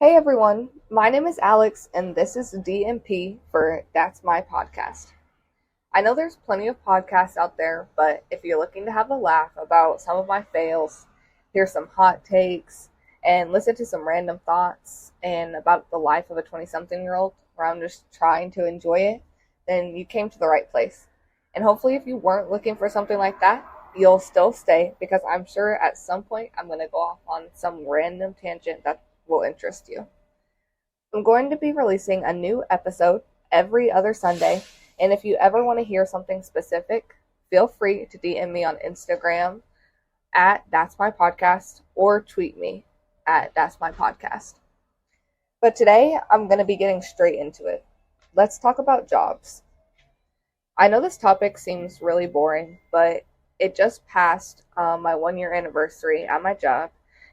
Hey everyone, my name is Alex and this is DMP for That's My Podcast. I know there's plenty of podcasts out there, but if you're looking to have a laugh about some of my fails, hear some hot takes, and listen to some random thoughts and about the life of a 20-something-year-old where I'm just trying to enjoy it, then you came to the right place. And hopefully if you weren't looking for something like that, you'll still stay because I'm sure at some point I'm going to go off on some random tangent that will interest you. I'm going to be releasing a new episode every other Sunday, and if you ever want to hear something specific, feel free to DM me on Instagram at That's My Podcast or tweet me at That's My Podcast. But today, I'm going to be getting straight into it. Let's talk about jobs. I know this topic seems really boring, but it just passed my 1 year anniversary at my job,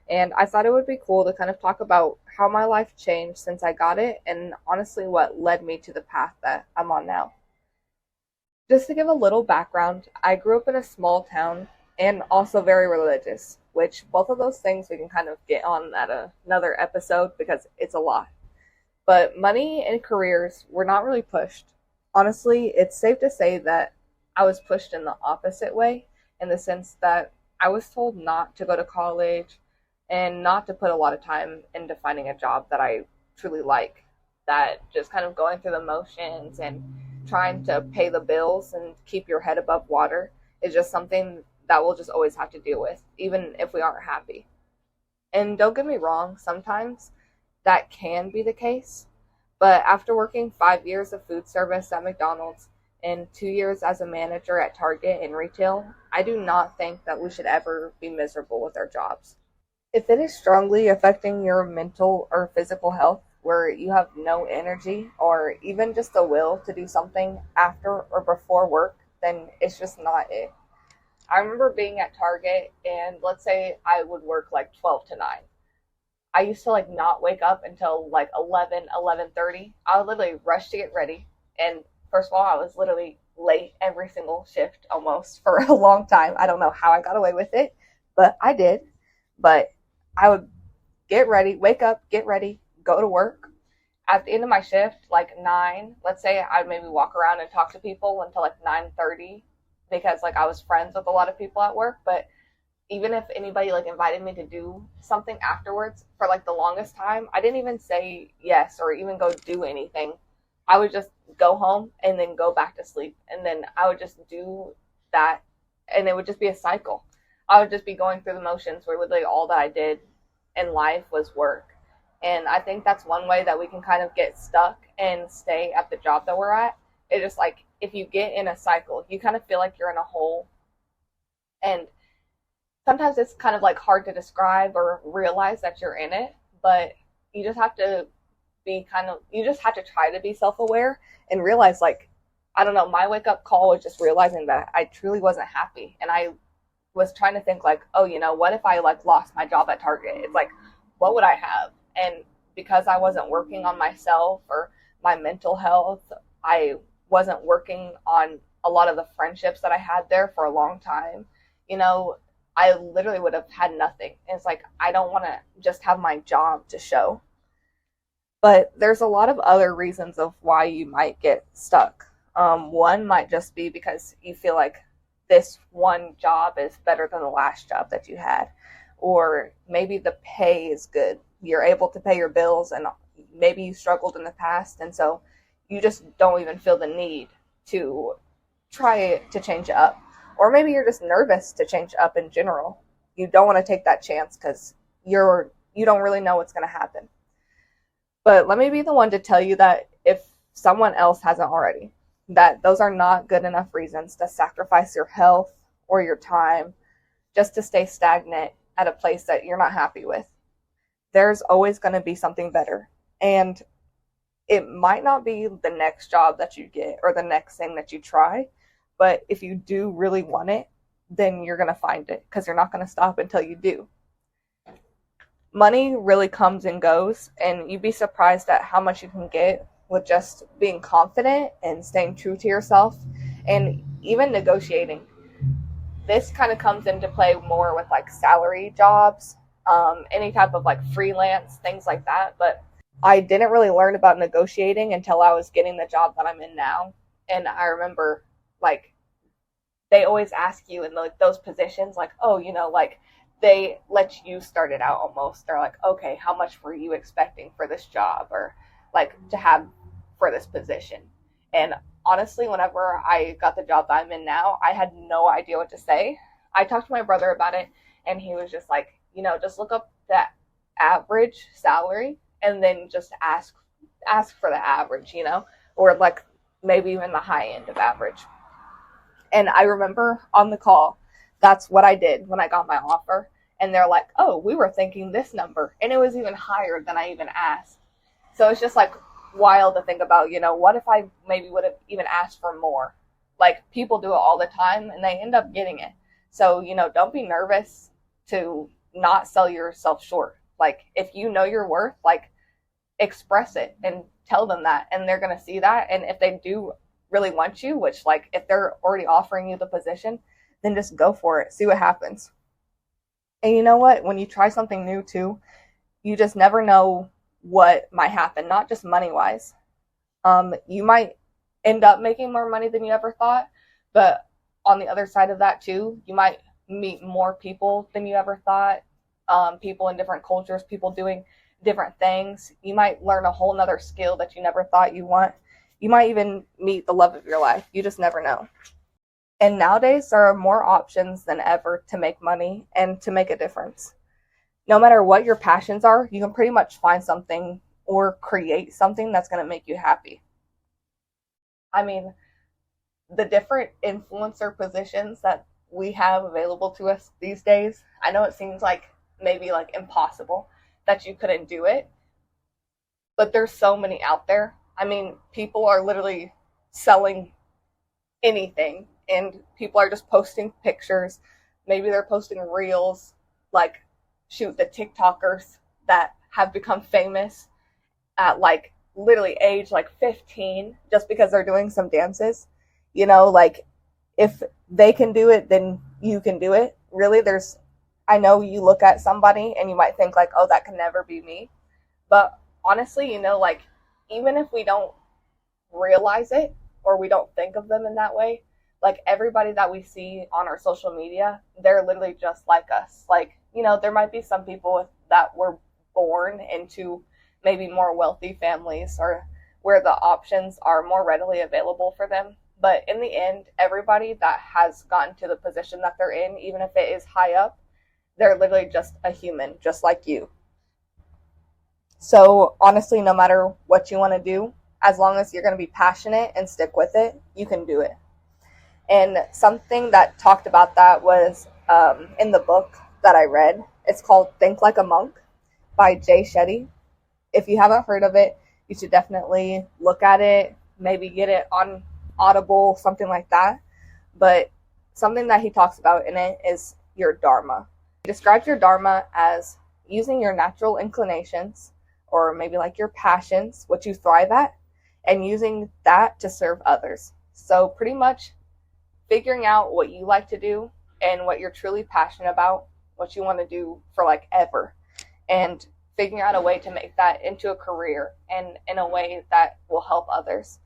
and I thought it would be cool to kind of talk about how my life changed since I got it and honestly what led me to the path that I'm on now. Just to give a little background, I grew up in a small town and also very religious, which both of those things we can kind of get on at another episode because it's a lot. But money and careers were not really pushed. Honestly, it's safe to say that I was pushed in the opposite way, in the sense that I was told not to go to college and not to put a lot of time into finding a job that I truly like. That just kind of going through the motions and trying to pay the bills and keep your head above water is just something that we'll just always have to deal with, even if we aren't happy. And don't get me wrong, sometimes that can be the case. But after working 5 years of food service at McDonald's and 2 years as a manager at Target in retail, I do not think that we should ever be miserable with our jobs. If it is strongly affecting your mental or physical health, where you have no energy or even just the will to do something after or before work, then it's just not it. I remember being at Target and let's say I would work like 12 to 9. I used to like not wake up until like 11:30. I would literally rush to get ready. And first of all, I was literally late every single shift almost for a long time. I don't know how I got away with it, but I did. But I would get ready, wake up, get ready, go to work. At the end of my shift, like 9, let's say I'd maybe walk around and talk to people until like 9:30 because like I was friends with a lot of people at work. But even if anybody like invited me to do something afterwards, for like the longest time, I didn't even say yes or even go do anything. I would just go home and then go back to sleep. And then I would just do that and it would just be a cycle. I would just be going through the motions where literally all that I did in life was work. And I think that's one way that we can kind of get stuck and stay at the job that we're at. It's just like if you get in a cycle, you kind of feel like you're in a hole. And sometimes it's kind of like hard to describe or realize that you're in it, but you just have to you just have to try to be self-aware and realize like, I don't know, my wake up call was just realizing that I truly wasn't happy. And I was trying to think like, oh, what if I like lost my job at Target? It's like, what would I have? And because I wasn't working on myself or my mental health, I wasn't working on a lot of the friendships that I had there for a long time. I literally would have had nothing. And it's like, I don't want to just have my job to show. But there's a lot of other reasons of why you might get stuck. One might just be because you feel like this one job is better than the last job that you had. Or maybe the pay is good. You're able to pay your bills and maybe you struggled in the past. And so you just don't even feel the need to try to change it up. Or maybe you're just nervous to change up in general. You don't want to take that chance because you don't really know what's going to happen. But let me be the one to tell you that if someone else hasn't already, that those are not good enough reasons to sacrifice your health or your time just to stay stagnant at a place that you're not happy with. There's always going to be something better. And it might not be the next job that you get or the next thing that you try. But if you do really want it, then you're going to find it because you're not going to stop until you do. Money really comes and goes, and you'd be surprised at how much you can get with just being confident and staying true to yourself and even negotiating. This kind of comes into play more with like salary jobs. any type of like freelance, things like that. But I didn't really learn about negotiating until I was getting the job that I'm in now. And I remember like they always ask you in like those positions, like, oh, like they let you start it out almost. They're like, okay, how much were you expecting for this job or like to have for this position? And honestly, whenever I got the job that I'm in now, I had no idea what to say. I talked to my brother about it, and he was just like, just look up the average salary and then just ask for the average, or like maybe even the high end of average. And I remember on the call, that's what I did when I got my offer. And they're like, oh, we were thinking this number. And it was even higher than I even asked. So it's just like wild to think about, what if I maybe would have even asked for more? Like people do it all the time and they end up getting it. So, don't be nervous to not sell yourself short. Like if you know your worth, like express it and tell them that, and they're going to see that. And if they do really want you, which like if they're already offering you the position, then just go for it. See what happens. And you know what? When you try something new too, you just never know what might happen, not just money wise. You might end up making more money than you ever thought, but on the other side of that too, you might meet more people than you ever thought. People in different cultures, people doing different things. You might learn a whole nother skill that you never thought you want. You might even meet the love of your life. You just never know. And nowadays, there are more options than ever to make money and to make a difference. No matter what your passions are, you can pretty much find something or create something that's going to make you happy. I mean, the different influencer positions that we have available to us these days, I know it seems like maybe like impossible that you couldn't do it, but there's so many out there. I mean, people are literally selling anything, and people are just posting pictures. Maybe they're posting reels, like, shoot, the TikTokers that have become famous at like literally age like 15 just because they're doing some dances. Like if they can do it, then you can do it. Really, I know you look at somebody and you might think like, oh, that can never be me. But honestly, like even if we don't realize it or we don't think of them in that way, like everybody that we see on our social media, they're literally just like us. Like, there might be some people that were born into maybe more wealthy families or where the options are more readily available for them. But in the end, everybody that has gotten to the position that they're in, even if it is high up, they're literally just a human, just like you. So honestly, no matter what you want to do, as long as you're going to be passionate and stick with it, you can do it. And something that talked about that was in the book that I read. It's called Think Like a Monk by Jay Shetty. If you haven't heard of it, you should definitely look at it, maybe get it on Audible, something like that. But something that he talks about in it is your dharma. He describes your dharma as using your natural inclinations, or maybe like your passions, what you thrive at, and using that to serve others. So pretty much figuring out what you like to do and what you're truly passionate about, what you want to do for like ever, and figuring out a way to make that into a career and in a way that will help others.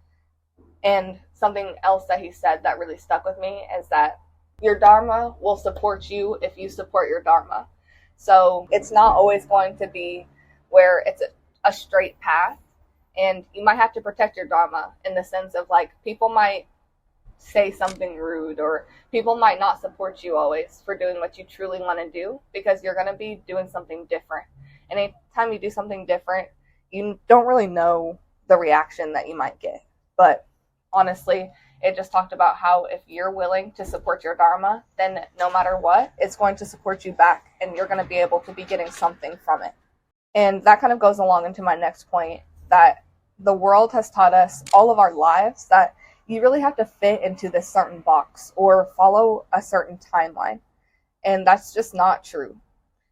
And something else that he said that really stuck with me is that your dharma will support you if you support your dharma. So it's not always going to be where it's a straight path, and you might have to protect your dharma in the sense of like people might say something rude, or people might not support you always for doing what you truly want to do, because you're going to be doing something different. And anytime you do something different, you don't really know the reaction that you might get. But honestly, it just talked about how if you're willing to support your dharma, then no matter what, it's going to support you back, and you're going to be able to be getting something from it. And that kind of goes along into my next point, that the world has taught us all of our lives that you really have to fit into this certain box or follow a certain timeline. And that's just not true.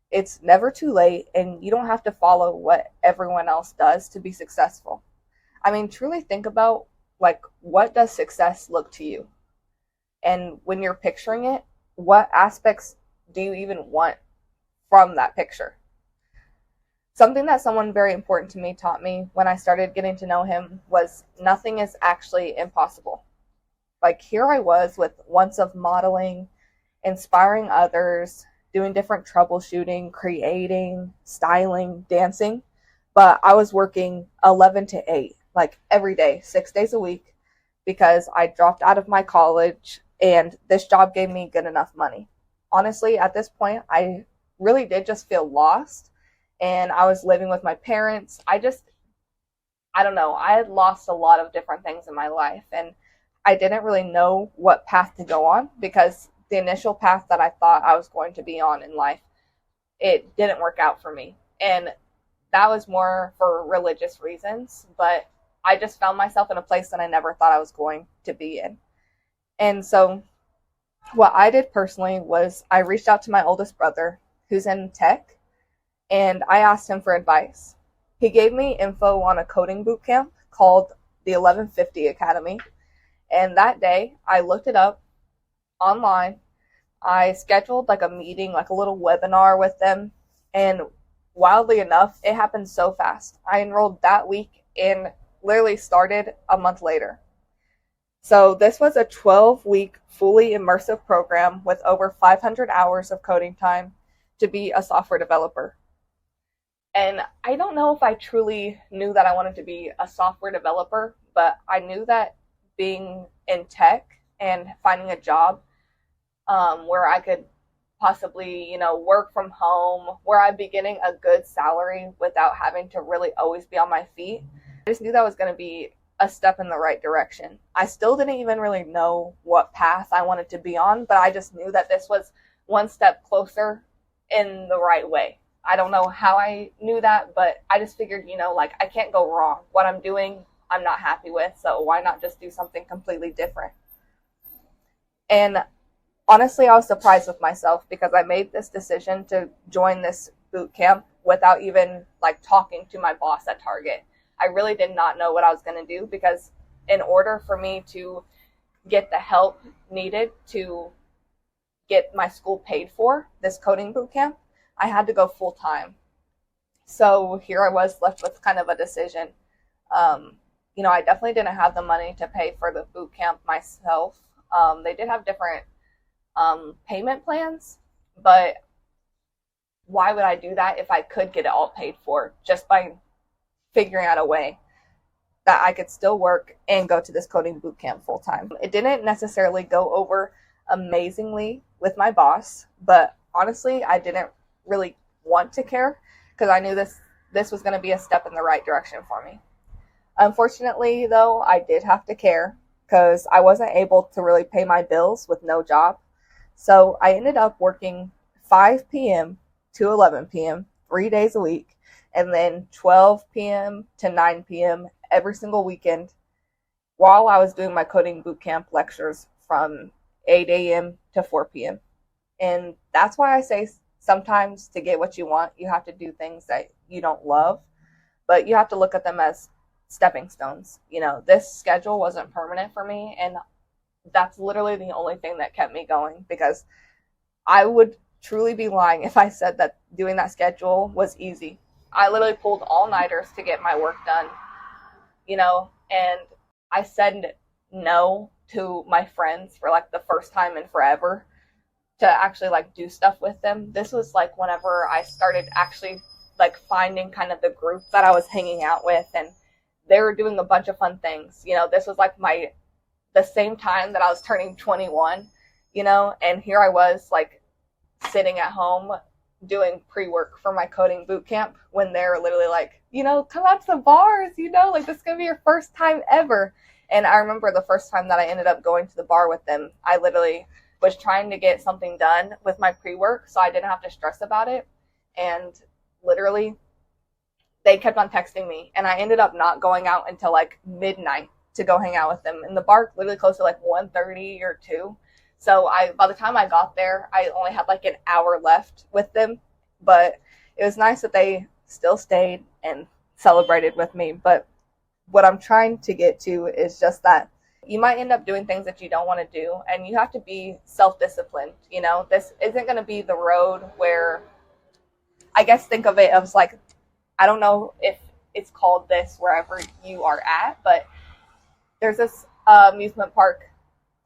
It's never too late, and you don't have to follow what everyone else does to be successful. I mean, truly think about, like, what does success look to you? And when you're picturing it, what aspects do you even want from that picture? Something that someone very important to me taught me when I started getting to know him was nothing is actually impossible. Like, here I was with once of modeling, inspiring others, doing different troubleshooting, creating, styling, dancing, but I was working 11 to 8, like every day, 6 days a week, because I dropped out of my college and this job gave me good enough money. Honestly, at this point, I really did just feel lost, and I was living with my parents. I don't know, I had lost a lot of different things in my life, and I didn't really know what path to go on, because the initial path that I thought I was going to be on in life, it didn't work out for me. And that was more for religious reasons, but I just found myself in a place that I never thought I was going to be in. And so what I did personally was I reached out to my oldest brother, who's in tech, and I asked him for advice. He gave me info on a coding boot camp called the 1150 Academy. And that day, I looked it up online. I scheduled like a meeting, like a little webinar with them. And wildly enough, it happened so fast. I enrolled that week and literally started a month later. So this was a 12-week fully immersive program with over 500 hours of coding time to be a software developer. And I don't know if I truly knew that I wanted to be a software developer, but I knew that being in tech and finding a job where I could possibly, work from home, where I'd be getting a good salary without having to really always be on my feet. I just knew that was going to be a step in the right direction. I still didn't even really know what path I wanted to be on, but I just knew that this was one step closer in the right way. I don't know how I knew that, but I just figured, I can't go wrong. What I'm doing, I'm not happy with, so why not just do something completely different? And honestly, I was surprised with myself because I made this decision to join this boot camp without even talking to my boss at Target. I really did not know what I was going to do, because in order for me to get the help needed to get my school paid for, this coding boot camp, I had to go full time. So here I was left with kind of a decision. I definitely didn't have the money to pay for the boot camp myself. They did have different payment plans, but why would I do that if I could get it all paid for just by figuring out a way that I could still work and go to this coding boot camp full time? It didn't necessarily go over amazingly with my boss, but honestly, I didn't really want to care because I knew this was going to be a step in the right direction for me. Unfortunately, though, I did have to care because I wasn't able to really pay my bills with no job. So I ended up working 5 p.m. to 11 p.m. 3 days a week, and then 12 p.m. to 9 p.m. every single weekend while I was doing my coding bootcamp lectures from 8 a.m. to 4 p.m. And that's why I say sometimes to get what you want, you have to do things that you don't love, but you have to look at them as stepping stones. This schedule wasn't permanent for me, and that's literally the only thing that kept me going, because I would truly be lying if I said that doing that schedule was easy. I literally pulled all-nighters to get my work done, and I said no to my friends for the first time in forever to actually do stuff with them. This was whenever I started actually finding kind of the group that I was hanging out with, and they were doing a bunch of fun things. This was the same time that I was turning 21, and here I was sitting at home doing pre-work for my coding boot camp when they're literally come out to the bars, this is going to be your first time ever. And I remember the first time that I ended up going to the bar with them, I literally was trying to get something done with my pre-work so I didn't have to stress about it. And literally, they kept on texting me, and I ended up not going out until midnight to go hang out with them. And the bar literally closed to 1:30 or 2. So by the time I got there, I only had an hour left with them. But it was nice that they still stayed and celebrated with me. But what I'm trying to get to is just that you might end up doing things that you don't want to do, and you have to be self-disciplined. This isn't going to be the road where, I guess, think of it as I don't know if it's called this wherever you are at, but there's this amusement park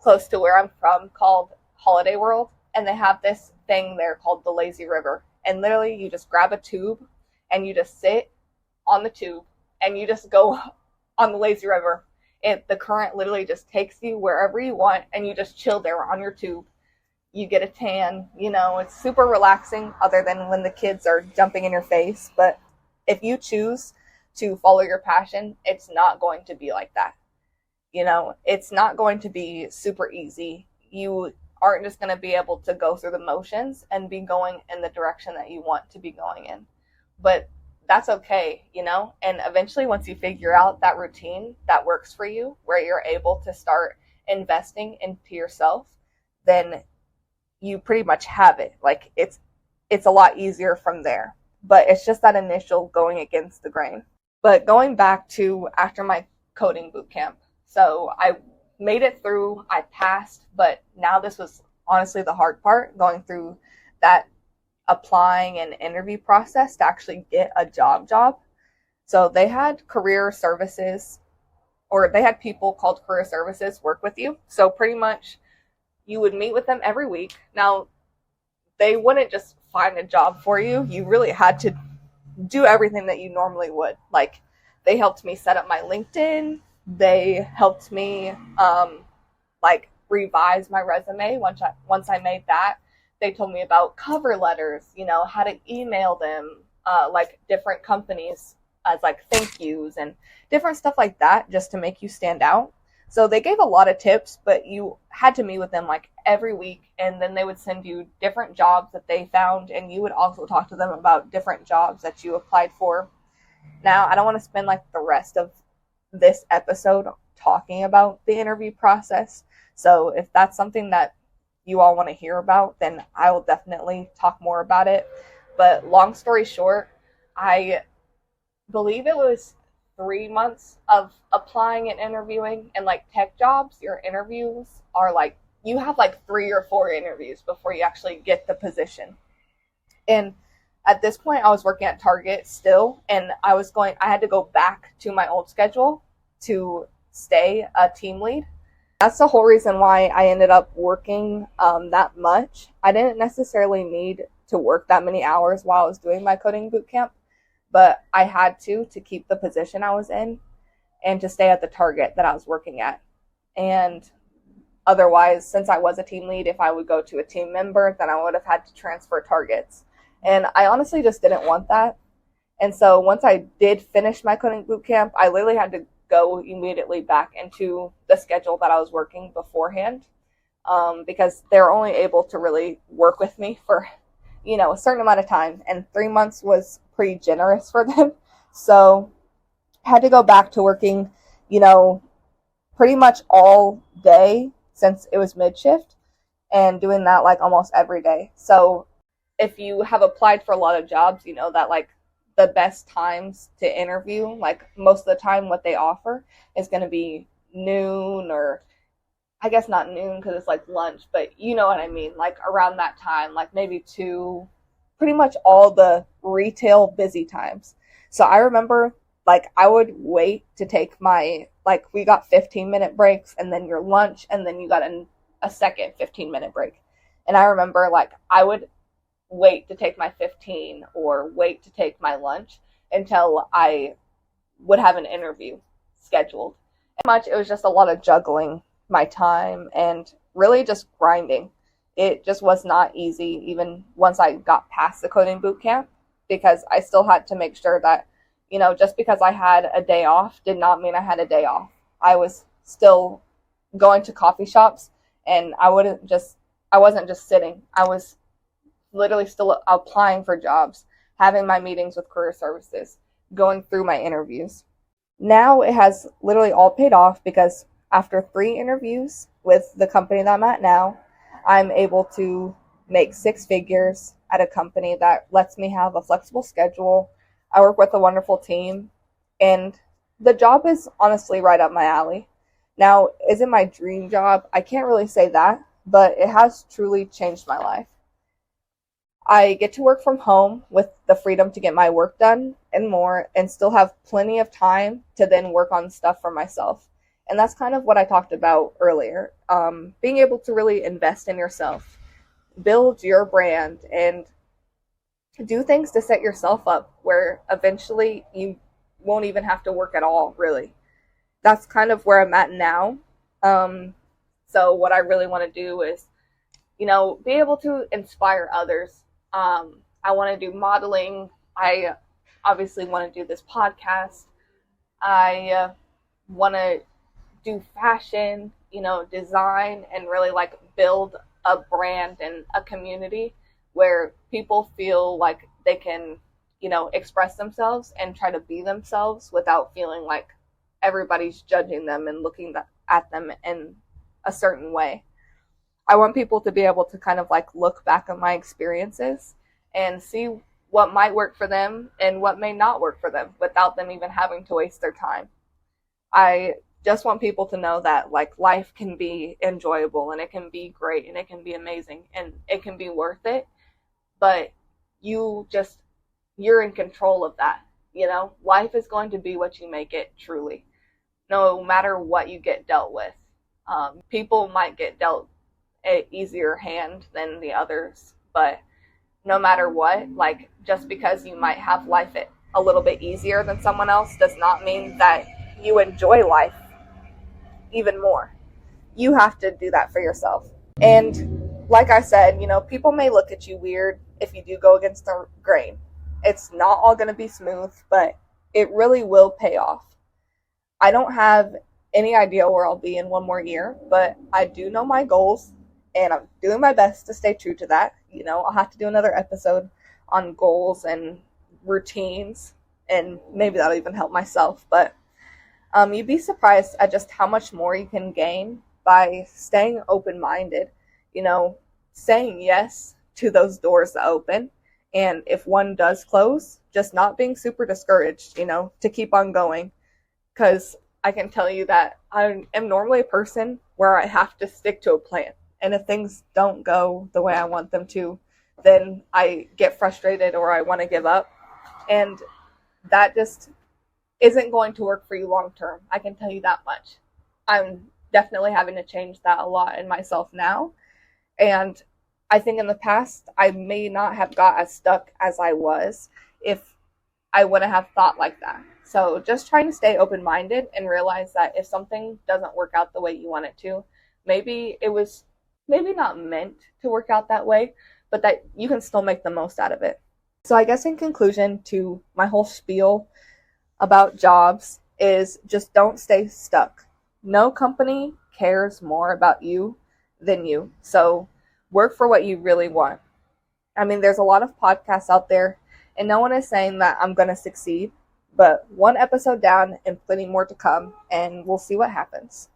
close to where I'm from called Holiday World, and they have this thing there called the Lazy River. And literally, you just grab a tube and you just sit on the tube and you just go on the Lazy River. The current literally just takes you wherever you want, and you just chill there on your tube. You get a tan, it's super relaxing, other than when the kids are jumping in your face. But if you choose to follow your passion, it's not going to be like that. It's not going to be super easy. You aren't just going to be able to go through the motions and be going in the direction that you want to be going in. But that's okay, and eventually once you figure out that routine that works for you, where you're able to start investing into yourself, then you pretty much have it. Like, it's a lot easier from there. But it's just that initial going against the grain. But going back to after my coding boot camp, so I made it through, I passed, but now this was honestly the hard part, going through that applying and interview process to actually get a job. So they had career services, or they had people called career services work with you. So pretty much you would meet with them every week. Now, they wouldn't just find a job for you. You really had to do everything that you normally would. Like, they helped me set up my LinkedIn. They helped me revise my resume once I made that. They told me about cover letters, how to email them, different companies as thank yous and different stuff like that, just to make you stand out. So they gave a lot of tips, but you had to meet with them every week, and then they would send you different jobs that they found, and you would also talk to them about different jobs that you applied for. Now, I don't want to spend the rest of this episode talking about the interview process. So if that's something that you all want to hear about, then I will definitely talk more about it. But long story short, I believe it was 3 months of applying and interviewing, and tech jobs, your interviews are you have 3 or 4 interviews before you actually get the position. And at this point, I was working at Target still, and I had to go back to my old schedule to stay a team lead. That's the whole reason why I ended up working that much. I didn't necessarily need to work that many hours while I was doing my coding boot camp, but I had to keep the position I was in and to stay at the Target that I was working at. And otherwise, since I was a team lead, if I would go to a team member, then I would have had to transfer targets. And I honestly just didn't want that. And so once I did finish my coding boot camp, I literally had to go immediately back into the schedule that I was working beforehand, because they're only able to really work with me for, a certain amount of time. And 3 months was pretty generous for them. So I had to go back to working, pretty much all day since it was mid-shift, and doing that almost every day. So if you have applied for a lot of jobs, you know that the best times to interview, most of the time what they offer is going to be noon, or I guess not noon because it's lunch, but you know what I mean, around that time, maybe 2, pretty much all the retail busy times. So I remember I would wait to take my, we got 15-minute breaks, and then your lunch, and then you got a second 15-minute break. And I remember I would wait to take my 15 or wait to take my lunch until I would have an interview scheduled. And much, it was just a lot of juggling my time and really just grinding. It just was not easy even once I got past the coding boot camp, because I still had to make sure that, just because I had a day off did not mean I had a day off. I was still going to coffee shops, and I wasn't just sitting. I was literally still applying for jobs, having my meetings with career services, going through my interviews. Now it has literally all paid off, because after 3 interviews with the company that I'm at now, I'm able to make 6 figures at a company that lets me have a flexible schedule. I work with a wonderful team, and the job is honestly right up my alley. Now, is it my dream job? I can't really say that, but it has truly changed my life. I get to work from home with the freedom to get my work done and more, and still have plenty of time to then work on stuff for myself. And that's kind of what I talked about earlier. Being able to really invest in yourself, build your brand, and do things to set yourself up where eventually you won't even have to work at all, really. That's kind of where I'm at now. Um, so, what I really want to do is, be able to inspire others. I want to do modeling. I obviously want to do this podcast. I want to do fashion, design, and really like build a brand and a community where people feel like they can, express themselves and try to be themselves without feeling like everybody's judging them and looking at them in a certain way. I want people to be able to kind of like look back at my experiences and see what might work for them and what may not work for them without them even having to waste their time. I just want people to know that like life can be enjoyable and it can be great and it can be amazing and it can be worth it, but you're in control of that. Life is going to be what you make it, truly, no matter what you get dealt with. People might get dealt an easier hand than the others, but no matter what, like just because you might have life a little bit easier than someone else does not mean that you enjoy life even more. You have to do that for yourself. And like I said, people may look at you weird if you do go against the grain. It's not all going to be smooth, but it really will pay off. I don't have any idea where I'll be in one more year, but I do know my goals, and I'm doing my best to stay true to that. I'll have to do another episode on goals and routines, and maybe that'll even help myself. But you'd be surprised at just how much more you can gain by staying open-minded, saying yes to those doors that open. And if one does close, just not being super discouraged, to keep on going. Because I can tell you that I am normally a person where I have to stick to a plan. And if things don't go the way I want them to, then I get frustrated or I want to give up. And that just isn't going to work for you long term. I can tell you that much. I'm definitely having to change that a lot in myself now. And I think in the past, I may not have got as stuck as I was if I wouldn't have thought like that. So just trying to stay open-minded and realize that if something doesn't work out the way you want it to, maybe it was not meant to work out that way, but that you can still make the most out of it. So I guess in conclusion to my whole spiel about jobs is just don't stay stuck. No company cares more about you than you. So work for what you really want. I mean, there's a lot of podcasts out there, and no one is saying that I'm going to succeed, but one episode down and plenty more to come, and we'll see what happens.